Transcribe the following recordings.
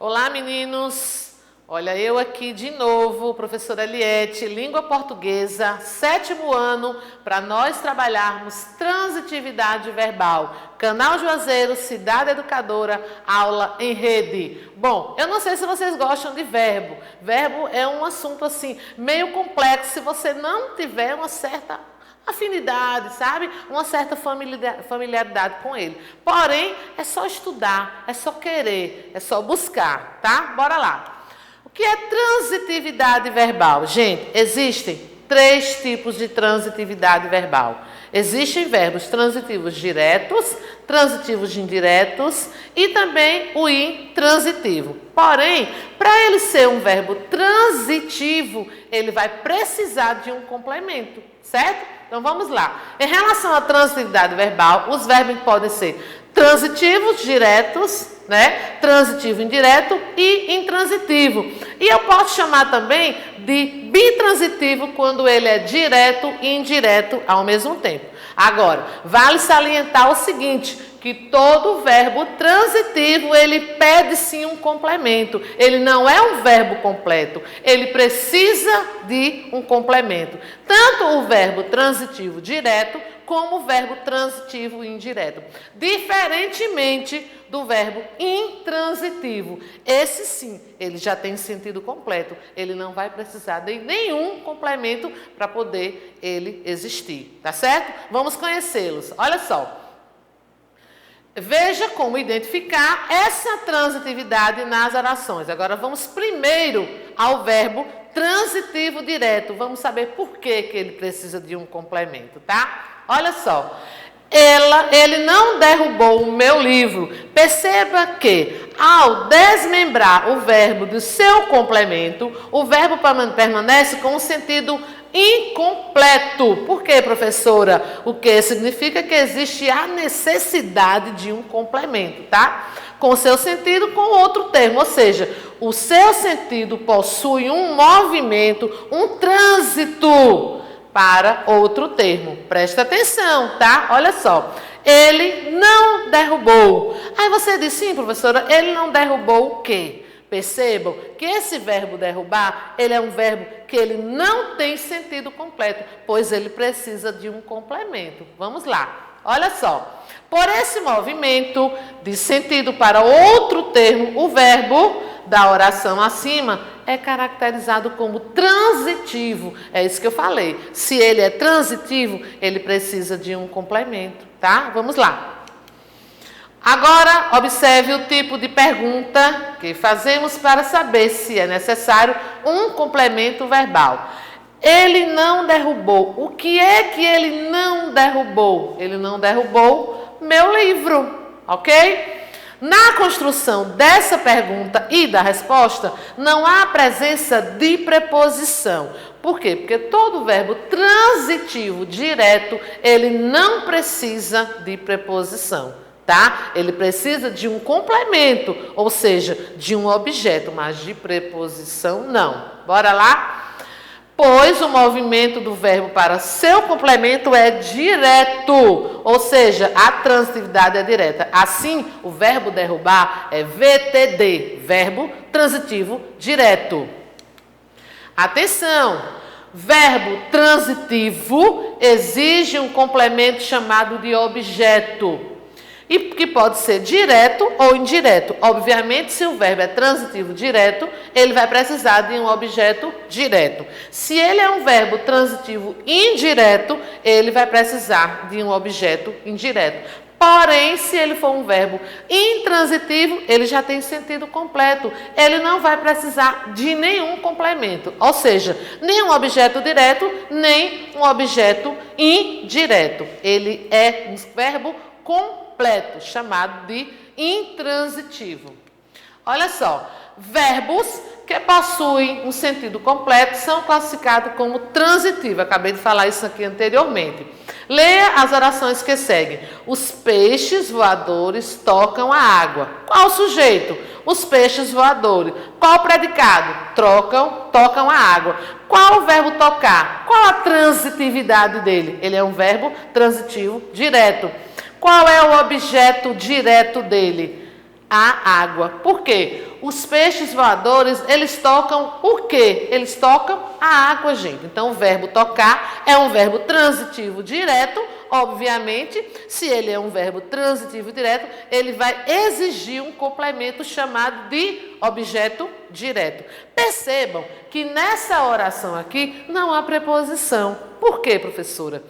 Olá, meninos! Olha, eu aqui de novo, professora Eliette, língua portuguesa, 7º ano, para nós trabalharmos transitividade verbal. Canal Juazeiro, Cidade Educadora, aula em rede. Bom, eu não sei se vocês gostam de verbo. Verbo é um assunto assim, meio complexo, se você não tiver uma certa afinidade, sabe? Uma certa familiaridade com ele. Porém, é só estudar, é só querer, é só buscar, tá? Bora lá. O que é transitividade verbal? Gente, existem 3 tipos de transitividade verbal. Existem verbos transitivos diretos, transitivos indiretos e também o intransitivo. Porém, para ele ser um verbo transitivo, ele vai precisar de um complemento, certo? Então vamos lá. Em relação à transitividade verbal, os verbos podem ser transitivos diretos, né? Transitivo indireto e intransitivo. E eu posso chamar também de bitransitivo quando ele é direto e indireto ao mesmo tempo. Agora, vale salientar o seguinte, que todo verbo transitivo, ele pede sim um complemento. Ele não é um verbo completo, ele precisa de um complemento. Tanto o verbo transitivo direto, como o verbo transitivo indireto. Diferentemente do verbo intransitivo. Esse sim, ele já tem sentido completo. Ele não vai precisar de nenhum complemento para poder ele existir. Tá certo? Vamos conhecê-los. Olha só. Veja como identificar essa transitividade nas orações. Agora vamos primeiro ao verbo transitivo direto. Vamos saber por que ele precisa de um complemento, tá? Olha só. Ele não derrubou o meu livro. Perceba que ao desmembrar o verbo do seu complemento, o verbo permanece com um sentido incompleto. Por quê, professora? O que significa que existe a necessidade de um complemento, tá? Com seu sentido, com outro termo, ou seja, o seu sentido possui um movimento, um trânsito para outro termo. Presta atenção, tá? Olha só. Ele não derrubou. Aí você diz, sim, professora, ele não derrubou o quê? Percebam que esse verbo derrubar, ele é um verbo que ele não tem sentido completo, pois ele precisa de um complemento. Vamos lá, olha só. Por esse movimento de sentido para outro termo, o verbo da oração acima é caracterizado como transitivo. É isso que eu falei. Se ele é transitivo, ele precisa de um complemento, tá? Vamos lá. Agora, observe o tipo de pergunta que fazemos para saber se é necessário um complemento verbal. Ele não derrubou. O que é que ele não derrubou? Ele não derrubou meu livro, ok? Na construção dessa pergunta e da resposta, não há presença de preposição. Por quê? Porque todo verbo transitivo direto, ele não precisa de preposição. Tá? Ele precisa de um complemento, ou seja, de um objeto, mas de preposição não. Bora lá? Pois o movimento do verbo para seu complemento é direto, ou seja, a transitividade é direta. Assim, o verbo derrubar é VTD, verbo transitivo direto. Atenção! Verbo transitivo exige um complemento chamado de objeto. E que pode ser direto ou indireto. Obviamente, se o verbo é transitivo direto, ele vai precisar de um objeto direto. Se ele é um verbo transitivo indireto, ele vai precisar de um objeto indireto. Porém, se ele for um verbo intransitivo, ele já tem sentido completo. Ele não vai precisar de nenhum complemento. Ou seja, nem um objeto direto, nem um objeto indireto. Ele é um verbo completo, chamado de intransitivo. Olha só, verbos que possuem um sentido completo são classificados como transitivos. Acabei de falar isso aqui anteriormente. Leia as orações que seguem. Os peixes voadores tocam a água. Qual o sujeito? Os peixes voadores. Qual o predicado? Tocam a água. Qual o verbo tocar? Qual a transitividade dele? Ele é um verbo transitivo direto. Qual é o objeto direto dele? a água. Por quê? Os peixes voadores, eles tocam o quê? Eles tocam a água, gente. Então, o verbo tocar é um verbo transitivo direto. Obviamente, se ele é um verbo transitivo direto, ele vai exigir um complemento chamado de objeto direto. Percebam que nessa oração aqui não há preposição. Por quê, professora?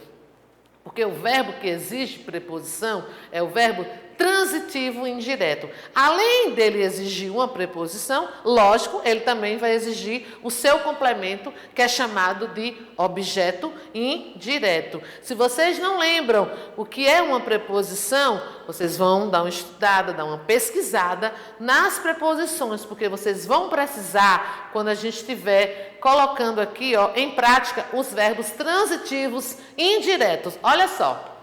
Porque o verbo que exige preposição é o verbo transitivo indireto. Além dele exigir uma preposição, lógico, ele também vai exigir o seu complemento, que é chamado de objeto indireto. Se vocês não lembram o que é uma preposição, vocês vão dar uma estudada, dar uma pesquisada nas preposições, porque vocês vão precisar, quando a gente estiver colocando aqui, ó, em prática, os verbos transitivos indiretos. Olha só.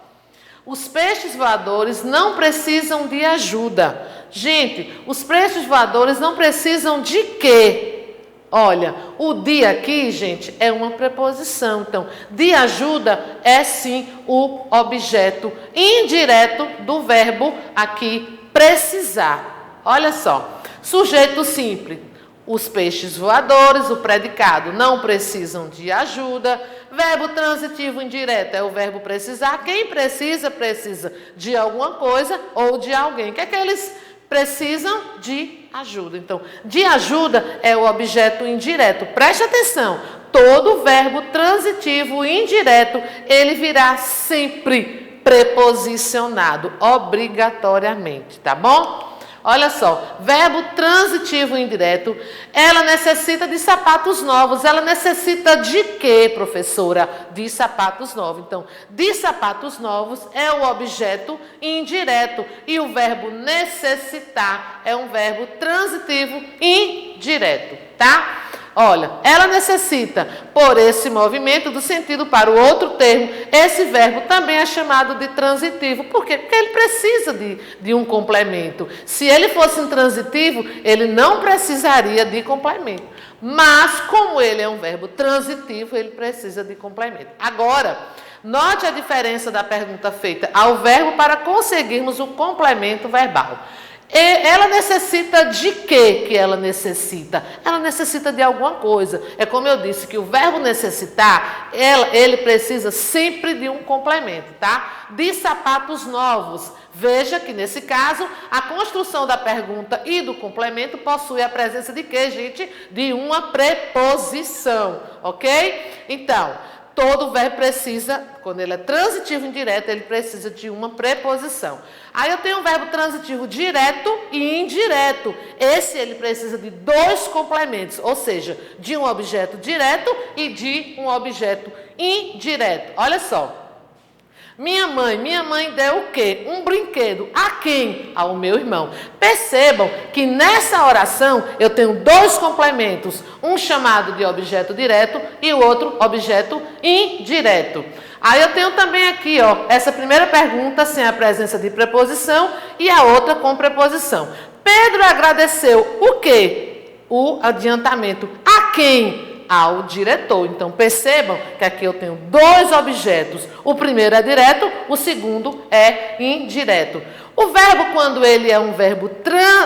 Os peixes voadores não precisam de ajuda. Gente, os peixes voadores não precisam de quê? Olha, o de aqui, gente, é uma preposição. Então, de ajuda é sim o objeto indireto do verbo aqui precisar. Olha só, sujeito simples. Os peixes voadores, o predicado, não precisam de ajuda. Verbo transitivo indireto é o verbo precisar. Quem precisa, precisa de alguma coisa ou de alguém. O que é que eles precisam? De ajuda. Então, de ajuda é o objeto indireto. Preste atenção. Todo verbo transitivo indireto, ele virá sempre preposicionado, obrigatoriamente, tá bom? Olha só, verbo transitivo indireto, ela necessita de sapatos novos. Ela necessita de quê, professora? De sapatos novos. Então, de sapatos novos é o objeto indireto. E o verbo necessitar é um verbo transitivo indireto, tá? Olha, ela necessita, por esse movimento do sentido para o outro termo, esse verbo também é chamado de transitivo. Por quê? Porque ele precisa de um complemento. Se ele fosse intransitivo, ele não precisaria de complemento. Mas, como ele é um verbo transitivo, ele precisa de complemento. Agora, note a diferença da pergunta feita ao verbo para conseguirmos o complemento verbal. Ela necessita de quê que ela necessita? Ela necessita de alguma coisa. É como eu disse, que o verbo necessitar, ele precisa sempre de um complemento, tá? De sapatos novos. Veja que, nesse caso, a construção da pergunta e do complemento possui a presença de quê, gente? De uma preposição, ok? Então, todo verbo precisa, quando ele é transitivo indireto, ele precisa de uma preposição. Aí eu tenho um verbo transitivo direto e indireto. Esse ele precisa de dois complementos, ou seja, de um objeto direto e de um objeto indireto. Olha só. Minha mãe deu o quê? Um brinquedo. A quem? Ao meu irmão. Percebam que nessa oração eu tenho dois complementos. Um chamado de objeto direto e o outro objeto indireto. Aí eu tenho também aqui, ó, essa primeira pergunta sem a presença de preposição e a outra com preposição. Pedro agradeceu o quê? O adiantamento. A quem? Ao diretor. Então, percebam que aqui eu tenho dois objetos. O primeiro é direto, o segundo é indireto. O verbo, quando ele é um verbo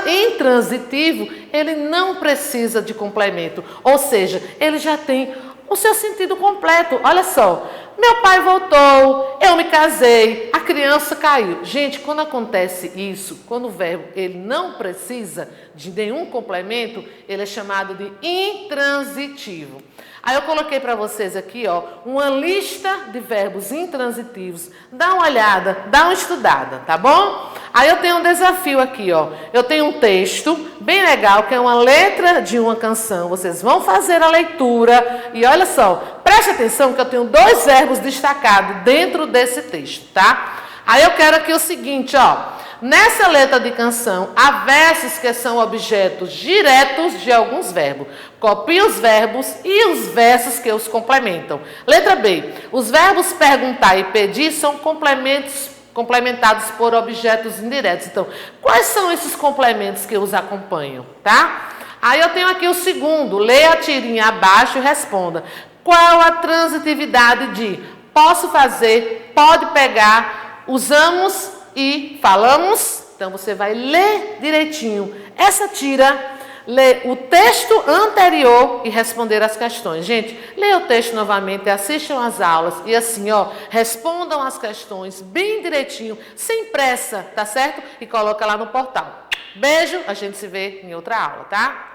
intransitivo, ele não precisa de complemento. Ou seja, ele já tem o seu sentido completo. Olha só. Meu pai voltou, eu me casei, a criança caiu. Gente, quando acontece isso, quando o verbo ele não precisa de nenhum complemento, ele é chamado de intransitivo. Aí eu coloquei para vocês aqui, ó, uma lista de verbos intransitivos. Dá uma olhada, dá uma estudada, tá bom? Aí eu tenho um desafio aqui, ó. Eu tenho um texto bem legal, que é uma letra de uma canção. Vocês vão fazer a leitura e olha só, preste atenção que eu tenho dois verbos destacados dentro desse texto, tá? Aí eu quero aqui o seguinte, ó. Nessa letra de canção, há versos que são objetos diretos de alguns verbos. Copie os verbos e os versos que os complementam. Letra B. Os verbos perguntar e pedir são complementados por objetos indiretos. Então, quais são esses complementos que os acompanham, tá? Aí eu tenho aqui o segundo. Leia a tirinha abaixo e responda. Qual a transitividade de posso fazer, pode pegar, usamos e falamos? Então, você vai ler direitinho essa tira, ler o texto anterior e responder as questões. Gente, leia o texto novamente, assistam as aulas e assim, ó, respondam as questões bem direitinho, sem pressa, tá certo? E coloca lá no portal. Beijo, a gente se vê em outra aula, tá?